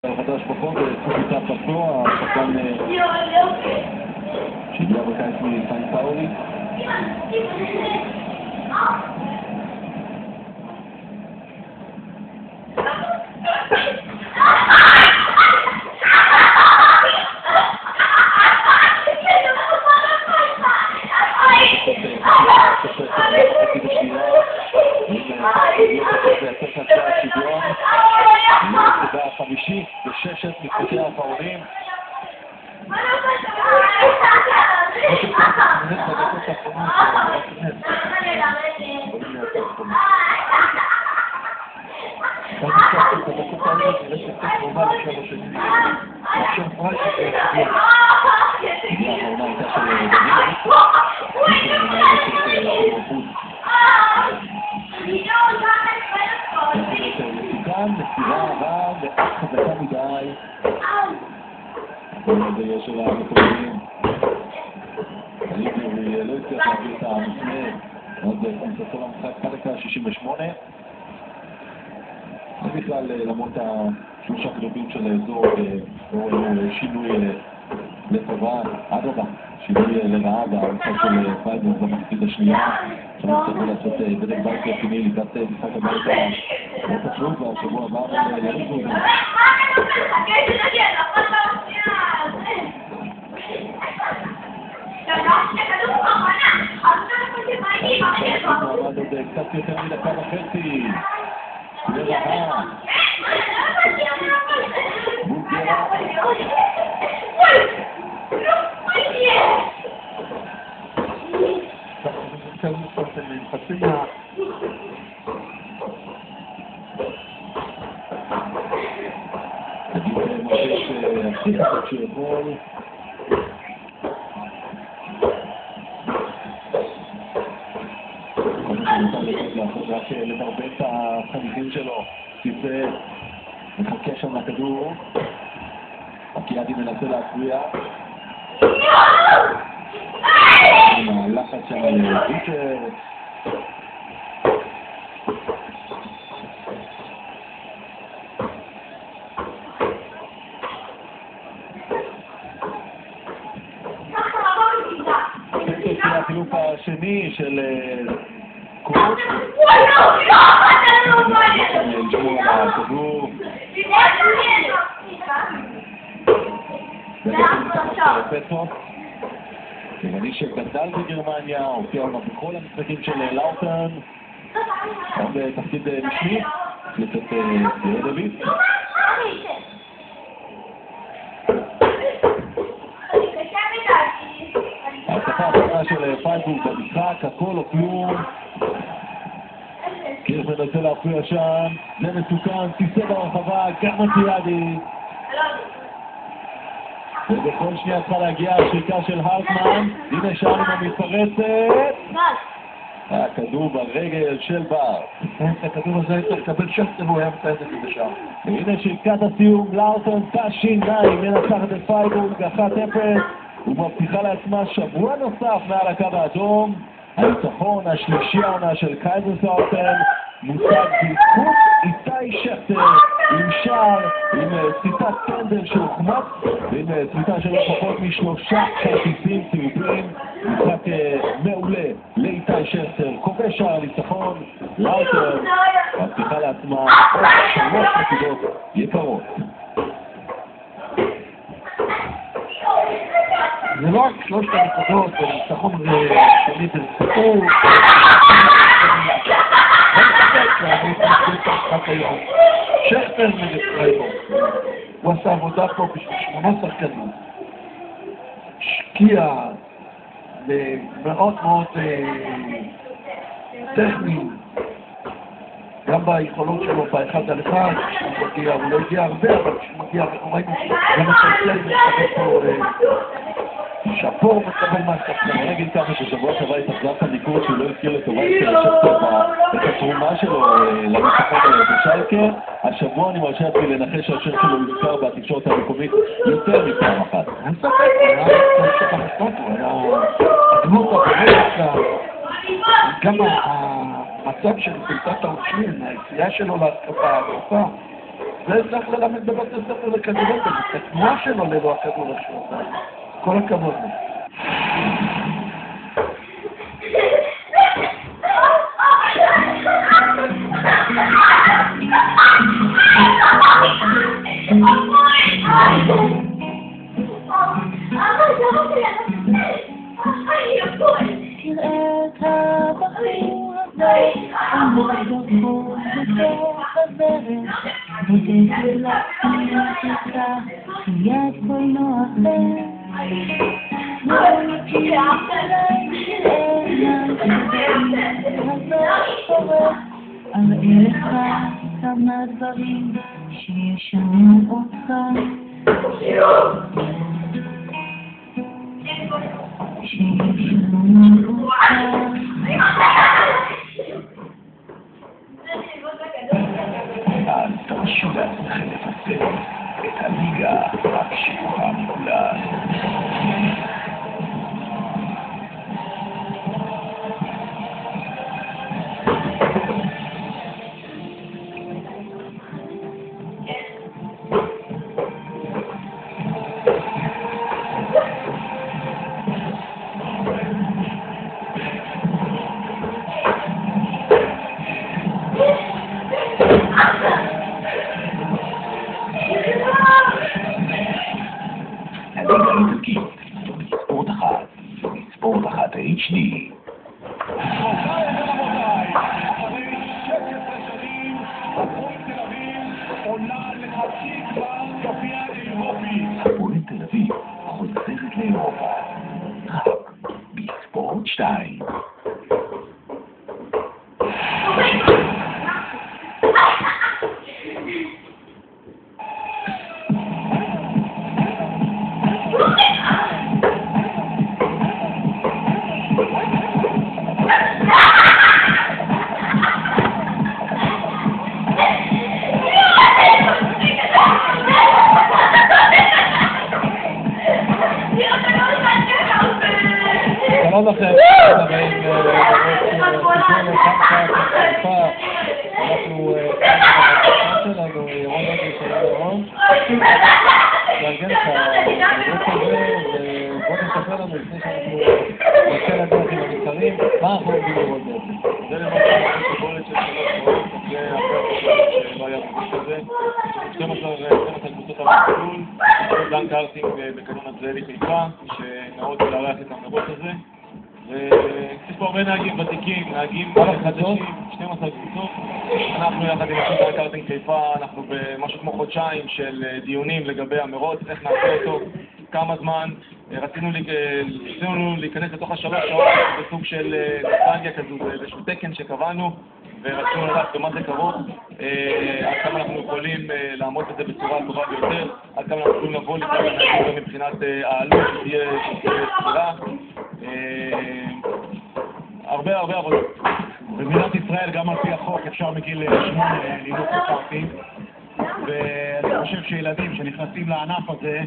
חדש בחודש, צופיתה פרטו, השחקן שהגיע בקיץ מסיין פאולי. החמישי בששת משחקי האחרונים. מסירה רעה ואף חזקה מדי זה של המקומיים היבי לא הצליח להביא את המפנה עוד כניסתו למשחק חלקה 68 זה בכלל למרות השלושה קלובים של האזור שינוי לטובה עד הבא שינוי לרעה במשחק של פייבר במחצית השנייה עכשיו נצטרכו לעשות בדק בית רציני לקראת משחק הבית התחרות והשבוע הבא לריבו מעמד עוד קצת יותר מדקה וחצי לרעה בוגרה חצי תגיד משה שהכי חצי שיכול רק לדרבן את החניכים שלו תצא מחכה שם לכדור הקיאדי מנסה להפריע עם הלחץ שם על ויטר זה החילוף השני של קורט לשמור על הכדור פטרו כיווני שגדל בגרמניה הופיע עונה בכל המשחקים של לאוטן עוד תפקיד משני החליט את דוד ההתקפה האחרונה של פייבורג במשחק הכל או כלום קירף מנסה להפריע שם זה מסוכן, תיסה ברחבה גם הקיאדי ובכל שנייה צריכה להגיע השריקה של הרטמן הנה שם עם המתפרצת הכדור ברגל של בר הכדור הזה צריך לקבל שכתר והוא היה מצא את זה בשם והנה שריקת הסיום לאוטון תש"ע מנצחת את פייבורג 1-0 ומבטיחה לעצמה שבוע נוסף מעל הקו האדום הניצחון השלישי העונה של קייזרסלאוטן מושג בזכות איתי שכטר עם שער, עם סריטת פנדל שהוחמץ ועם סריטה של פחות משלושה כרטיסים צהובים משחק מעולה לאיתי שכטר כובש שער הניצחון לאוטן מבטיחה לעצמה עוד 3 נקודות יקרות זה לא רק 3 נקודות, וניצחון שני ברציפות. שכטר נגד פייבורג. הוא עשה עבודה פה בשביל 8 שחקנים. השקיע מאוד מאוד טכניים. גם ביכולות שלו באחד על אחד, הוא לא הגיע הרבה, אבל כשהוא מגיע, אנחנו ראינו גם הצלצל ומקבל פה שפור מקבל מהשחקן. אני אגיד ככה ששבוע שעבר התאכזב את הביקור שהוא לא הזכיר לטובה את התרומה שלו לניצחון בשייקה. השבוע אני מרשה לעצמי לנחש שהשם שלו יוזכר בתקשורת המקומית יותר מפעם אחת. אין ספק, הוא היה הדמות הבאמת, גם המצב של פלטת העונשין, היציאה שלו להתקפה, זה צריך ללמד בבית הספר לכדורגל, את התנועה שלו ללא הכדור השעותה. כל הכבוד. תראה את הבחור הזה, עומד בחור בתוך הדרך, בודק ולפתיחה, יד קולנוע אחר. תראה אראה לך כמה דברים שישנו אותך, שישנו אותך. אז תרשו לעצמכם לפסל את הליגה הקשיחה מכולן. הליגה האיטלקית, ספורט אחת HD. הפועל תל אביב חוזרת לאירופה, רק בספורט 2. שלום לכם, הבאים אנחנו שלנו, ירון נגד שלנו ירון לארגן את הגרוף הזה ובוא נספר לנו לפני שאנחנו נצא לדרך עם המתחרים מה אנחנו עובדים לראות בעצם. זה למעשה סבולת של 3 שעות, זה הרבה שלא היה בגוף הזה 12 קבוצות המסלול, דן קארטינג בכדון עזריאלי חיפה שנאות לארח את המרוץ הזה. יש פה הרבה נהגים ותיקים, נהגים חדשים, 12 קבוצות. אנחנו יחד עם דן קארטינג חיפה, אנחנו במשהו כמו חודשיים של דיונים לגבי המרוץ, איך נעשה אותו, כמה זמן. רצינו להיכנס לתוך 3 שעות בסוג של נוסטלגיה כזו, באיזשהו תקן שקבענו, ורצינו לדעת במה זה קרוב, עד כמה אנחנו יכולים לעמוד בזה בצורה טובה ביותר, עד כמה אנחנו יכולים לבוא לקראת אנשים מבחינת העלות שתהיה סבירה. הרבה עבודות. במדינת ישראל גם על פי החוק אפשר מגיל 8 לנהוג בקארטינג, ואני חושב שילדים שנכנסים לענף הזה